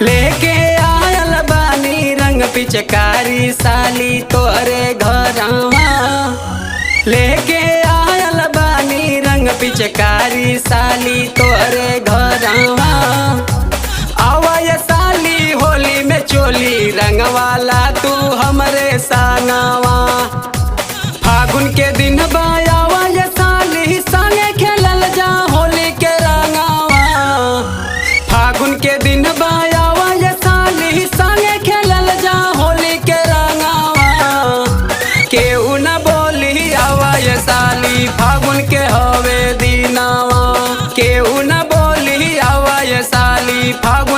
लेके आयल बानी रंग पिचकारी साली तोरे घरवा। लेके आयल बानी रंग पिचकारी साली तोरे घरवा। आवय साली होली में चोली रंगवाला तू हमरे संगवा। फागुन के दिन बायावय साली संगे खेलल जा होली के रंगवा। फागुन के दिन बायावय साली संगे खेलल जा होली के रंगवा। केहू न बोली आवय साली फागुन के हवे दिनवा। केहू न बोली आवय साली फागुन